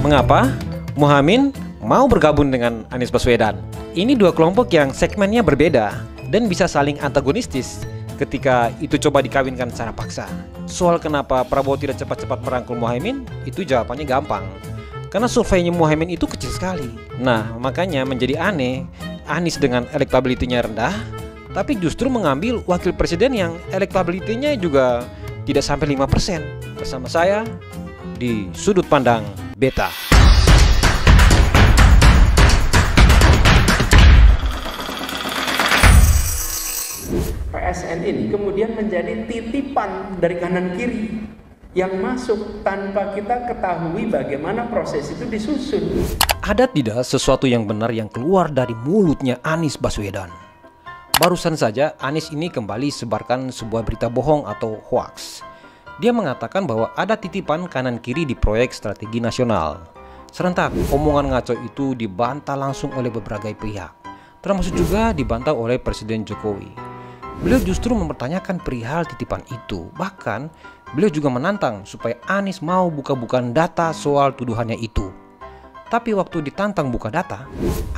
Mengapa Muhaimin mau bergabung dengan Anies Baswedan? Ini dua kelompok yang segmennya berbeda dan bisa saling antagonistis ketika itu coba dikawinkan secara paksa. Soal kenapa Prabowo tidak cepat-cepat merangkul Muhaimin, itu jawabannya gampang. Karena surveinya Muhaimin itu kecil sekali. Nah, makanya menjadi aneh Anies dengan elektabilitasnya rendah, tapi justru mengambil wakil presiden yang elektabilitasnya juga tidak sampai 5%. Bersama saya di Sudut Pandang Beta. PSN ini kemudian menjadi titipan dari kanan kiri yang masuk tanpa kita ketahui bagaimana proses itu disusun. Ada tidak sesuatu yang benar yang keluar dari mulutnya Anies Baswedan? Barusan saja Anies ini kembali sebarkan sebuah berita bohong atau hoax. Dia mengatakan bahwa ada titipan kanan kiri di proyek strategi nasional. Serentak, omongan ngaco itu dibantah langsung oleh berbagai pihak, termasuk juga dibantah oleh Presiden Jokowi. Beliau justru mempertanyakan perihal titipan itu. Bahkan, beliau juga menantang supaya Anies mau buka-bukaan data soal tuduhannya itu. Tapi waktu ditantang buka data,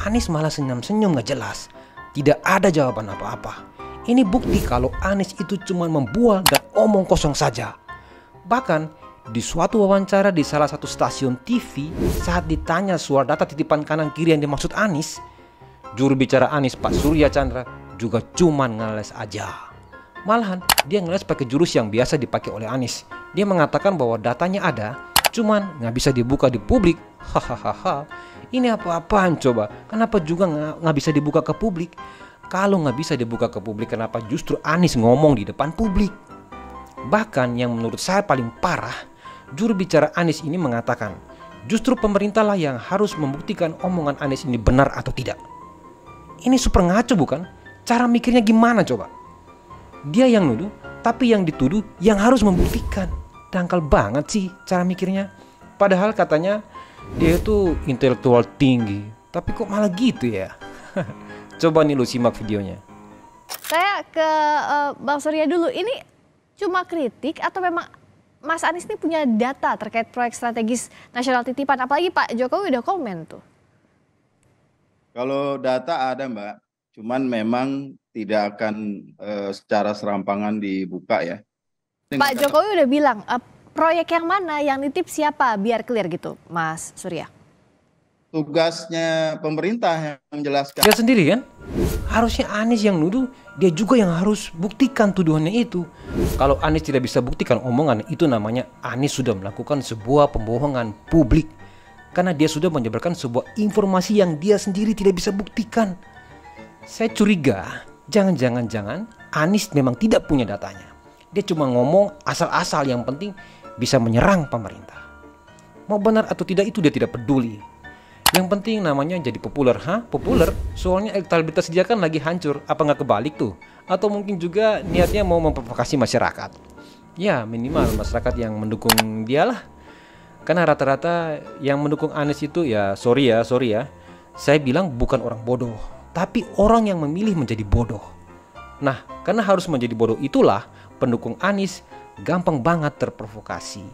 Anies malah senyum-senyum gak jelas. Tidak ada jawaban apa-apa. Ini bukti kalau Anies itu cuma membual dan omong kosong saja. Bahkan di suatu wawancara di salah satu stasiun TV, saat ditanya soal data titipan kanan kiri yang dimaksud Anies, juru bicara Anies Pak Surya Chandra juga cuman ngeles aja. Malahan dia ngeles pakai jurus yang biasa dipakai oleh Anies. Dia mengatakan bahwa datanya ada, cuman nggak bisa dibuka di publik. Hahaha. Ini apa-apaan coba? Kenapa juga nggak bisa dibuka ke publik? Kalau nggak bisa dibuka ke publik, kenapa justru Anies ngomong di depan publik? Bahkan yang menurut saya paling parah, juru bicara Anies ini mengatakan justru pemerintah lah yang harus membuktikan omongan Anies ini benar atau tidak. Ini super ngaco bukan? Cara mikirnya gimana coba? Dia yang nuduh, tapi yang dituduh yang harus membuktikan. Dangkal banget sih cara mikirnya. Padahal katanya dia itu intelektual tinggi, tapi kok malah gitu ya? Coba nih lu simak videonya. Saya ke Bang Surya dulu. Ini cuma kritik atau memang Mas Anies ini punya data terkait proyek strategis nasional titipan? Apalagi Pak Jokowi udah komen tuh. Kalau data ada Mbak, cuman memang tidak akan secara serampangan dibuka ya. Pak Jokowi udah bilang proyek yang mana yang nitip siapa biar clear gitu Mas Surya. Tugasnya pemerintah yang menjelaskan. Dia sendiri kan? Harusnya Anies yang nuduh, dia juga yang harus buktikan tuduhannya itu. Kalau Anies tidak bisa buktikan omongan itu, namanya Anies sudah melakukan sebuah pembohongan publik. Karena dia sudah menyebarkan sebuah informasi yang dia sendiri tidak bisa buktikan. Saya curiga, jangan Anies memang tidak punya datanya. Dia cuma ngomong asal-asal, yang penting bisa menyerang pemerintah. Mau benar atau tidak itu dia tidak peduli. Yang penting namanya jadi populer. Populer? Soalnya elektabilitas dia kan lagi hancur. Apa nggak kebalik tuh? Atau mungkin juga niatnya mau memprovokasi masyarakat. Ya minimal masyarakat yang mendukung dia lah. Karena rata-rata yang mendukung Anies itu ya sorry ya, saya bilang bukan orang bodoh, tapi orang yang memilih menjadi bodoh. Nah, karena harus menjadi bodoh itulah pendukung Anies gampang banget terprovokasi.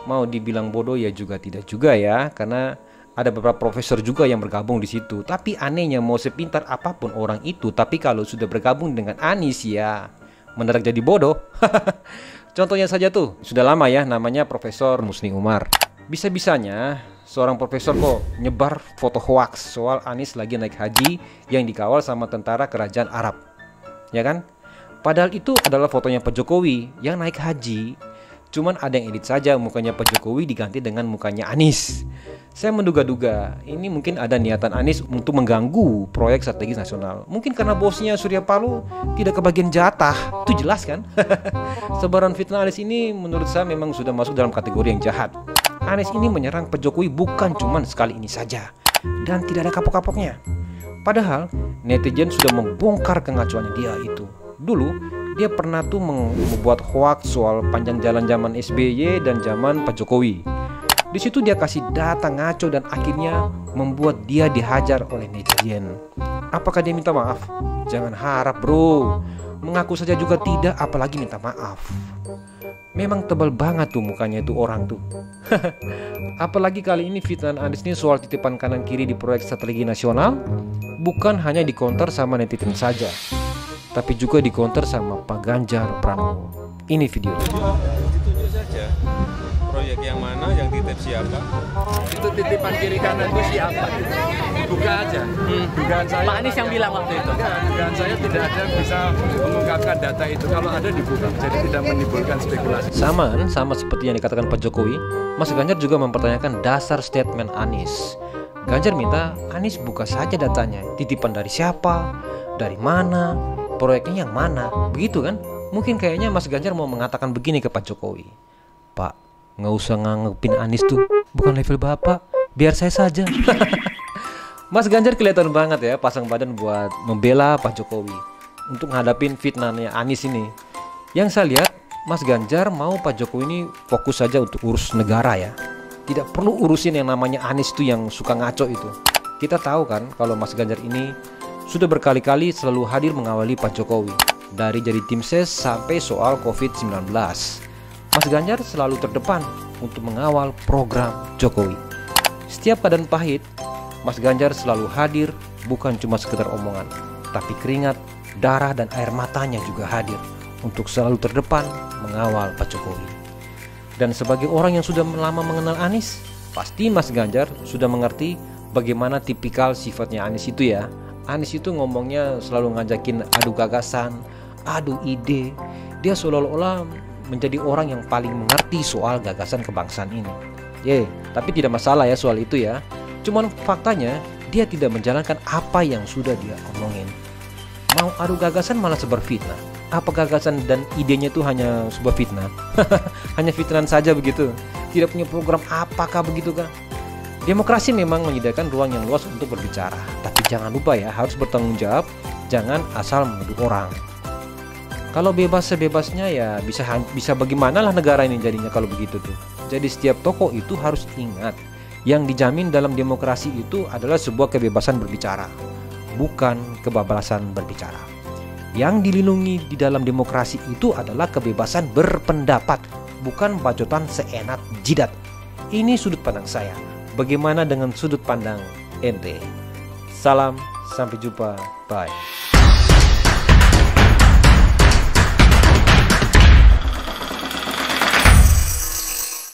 Mau dibilang bodoh ya juga tidak juga ya, karena ada beberapa profesor juga yang bergabung di situ. Tapi anehnya mau sepintar apapun orang itu, tapi kalau sudah bergabung dengan Anies ya mendadak jadi bodoh. Contohnya saja tuh, sudah lama ya namanya Profesor Musni Umar. Bisa-bisanya seorang profesor kok nyebar foto hoax soal Anies lagi naik haji yang dikawal sama tentara kerajaan Arab. Ya kan? Padahal itu adalah fotonya Pak Jokowi yang naik haji. Cuman ada yang edit saja mukanya Pak Jokowi diganti dengan mukanya Anies. Saya menduga-duga ini mungkin ada niatan Anies untuk mengganggu proyek strategis nasional. Mungkin karena bosnya Surya Paloh tidak kebagian jatah. Itu jelas kan? Sebaran fitnah Anies ini menurut saya memang sudah masuk dalam kategori yang jahat. Anies ini menyerang Pak Jokowi bukan cuma sekali ini saja, dan tidak ada kapok-kapoknya. Padahal netizen sudah membongkar kengacuannya dia itu. Dulu dia pernah tuh membuat hoax soal panjang jalan zaman SBY dan zaman Pak Jokowi. Di situ dia kasih data ngaco dan akhirnya membuat dia dihajar oleh netizen. Apakah dia minta maaf? Jangan harap bro. Mengaku saja juga tidak, apalagi minta maaf. Memang tebal banget tuh mukanya itu orang tuh. Apalagi kali ini fitnah Anies ini soal titipan kanan kiri di proyek strategi nasional. Bukan hanya dikonter sama netizen saja, tapi juga dikonter sama Pak Ganjar Pranowo. Ini video. Ditunjuk saja proyek yang mana, yang titip siapa. Itu titipan kiri kanan itu siapa? Buka aja. Dugaan saya. Pak Anies yang bilang waktu itu. Enggak, dugaan saya tidak ada yang bisa mengungkapkan data itu. Kalau ada dibuka, jadi tidak menimbulkan spekulasi. Sama seperti yang dikatakan Pak Jokowi, Mas Ganjar juga mempertanyakan dasar statement Anies. Ganjar minta Anies buka saja datanya, titipan dari siapa, dari mana, proyeknya yang mana, begitu kan? Mungkin kayaknya Mas Ganjar mau mengatakan begini ke Pak Jokowi, Pak, nggak usah nganggepin Anies tuh, bukan level Bapak, biar saya saja. Mas Ganjar kelihatan banget ya pasang badan buat membela Pak Jokowi untuk ngadapin fitnahnya Anies ini. Yang saya lihat, Mas Ganjar mau Pak Jokowi ini fokus saja untuk urus negara ya. Tidak perlu urusin yang namanya Anies tuh yang suka ngaco itu. Kita tahu kan kalau Mas Ganjar ini sudah berkali-kali selalu hadir mengawali Pak Jokowi. Dari jadi tim ses sampai soal COVID-19. Mas Ganjar selalu terdepan untuk mengawal program Jokowi. Setiap keadaan pahit, Mas Ganjar selalu hadir, bukan cuma sekedar omongan, tapi keringat, darah, dan air matanya juga hadir untuk selalu terdepan mengawal Pak Jokowi. Dan sebagai orang yang sudah lama mengenal Anies, pasti Mas Ganjar sudah mengerti bagaimana tipikal sifatnya Anies itu ya. Anies itu ngomongnya selalu ngajakin adu gagasan, adu ide. Dia seolah-olah menjadi orang yang paling mengerti soal gagasan kebangsaan ini. Tapi tidak masalah ya soal itu ya. Cuman faktanya dia tidak menjalankan apa yang sudah dia omongin. Mau adu gagasan malah sebar fitnah. Apa gagasan dan idenya itu hanya sebuah fitnah? Hanya fitnah saja begitu. Tidak punya program apakah begitu kan? Demokrasi memang menyediakan ruang yang luas untuk berbicara. Tapi jangan lupa ya, harus bertanggung jawab. Jangan asal menuduh orang. Kalau bebas sebebasnya ya bisa bagaimana lah negara ini jadinya kalau begitu tuh. Jadi setiap tokoh itu harus ingat, yang dijamin dalam demokrasi itu adalah sebuah kebebasan berbicara, bukan kebablasan berbicara. Yang dilindungi di dalam demokrasi itu adalah kebebasan berpendapat, bukan bacotan seenak jidat. Ini sudut pandang saya. Bagaimana dengan sudut pandang ente? Salam, sampai jumpa, bye.